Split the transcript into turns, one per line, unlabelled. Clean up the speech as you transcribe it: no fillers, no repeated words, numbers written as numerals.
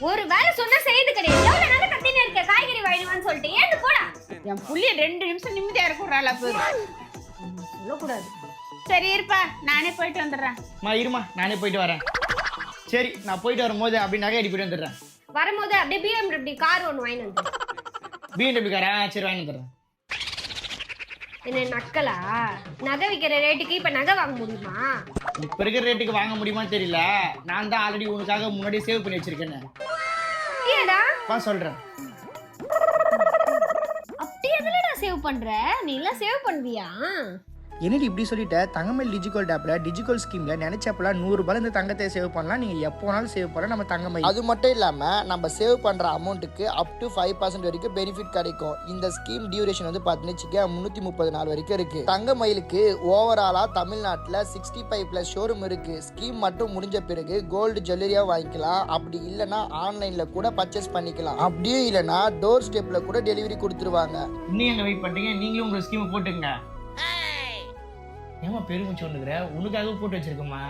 ஒரு வேலை சொன்னா செய்து கிடையாது. எவ்வளவு நேரம் கத்தினே இருக்க காய்கறி வாங்கிடுவான்னு சொல்லிட்டு ஏந்து போடா.
என் புள்ளிய 2 நிமிஷம் நிம்மதியா இருக்குறாளா பேரு.
சொல்லக்கூடாது.
சரி இருப்பா, நானே போயிட்டு வந்துடுறேன்.
இருமா நானே போயிட்டு வரேன். சரி நான் போயிட்டு வரும்போது அப்படி நகை அடி போயிட்டு வந்துடுறேன்.
வரும்போது அப்படியே BMW கார் ஒன்று வாங்கி வந்து.
BMW காரா? சரி வாங்கி வந்துடுறேன்.
என்ன நக்கலா? நகை விற்கிற ரேட்டுக்கு இப்ப நகை வாங்க முடியுமா?
இப்ப இருக்கிற ரேட்டுக்கு வாங்க முடியுமான்னு தெரியல. நான் தான் ஆல்ரெடி உனக்காக முன்னாடியே சேவ் பண்ணி வச்சிருக்கேன்.
ஏடா
சொல்றேன்.
அப்படி எதுலடா சேவ் பண்ற? நீ எல்லாம் சேவ் பண்ணுவியா?
என்னடி இப்படி சொல்லிட்ட? தங்கமயில் டிஜிகோல்ட் ஆப்ல டிஜிகோல்ட் ஸ்கீம்ல நினைச்சப்பெல்லாம் 100 ரூபாய் இந்த தங்கத்தை சேவ் பண்ணலாம். நீங்க எப்போ வேணாலும் சேவ் பண்ணலாம் நம்ம தங்கமயில்.
அது மட்டும் இல்லாம நம்ம சேவ் பண்ற அமௌண்ட்டுக்கு அப் டு 5% வரைக்கும் பெனிஃபிட் கிடைக்கும். இந்த ஸ்கீம் டியூரேஷன் வந்து பாத்தீங்கன்னா 330 நாள் வரைக்கும் இருக்கு. தங்கமயிலுக்கு ஓவராலா தமிழ்நாட்டுல 65+ ஷோரூம் இருக்கு. ஸ்கீம் மட்டும் முடிஞ்ச பிறகு கோல்டு ஜுவல்லரியா வாங்கிக்கலாம். அப்படி இல்லைன்னா ஆன்லைன்ல கூட பர்ச்சேஸ் பண்ணிக்கலாம். அப்படியே இல்லைன்னா டோர் ஸ்டெப்ல கூட டெலிவரி கொடுத்துருவாங்க.
இன்னும் எங்க வெயிட் பண்றீங்க? நீங்களும் உங்க ஸ்கீமை போட்டுங்க. ஏமா பெருமிச்சு ஒண்ணுக்குற? உனக்காக போட்டு வச்சிருக்கோமா?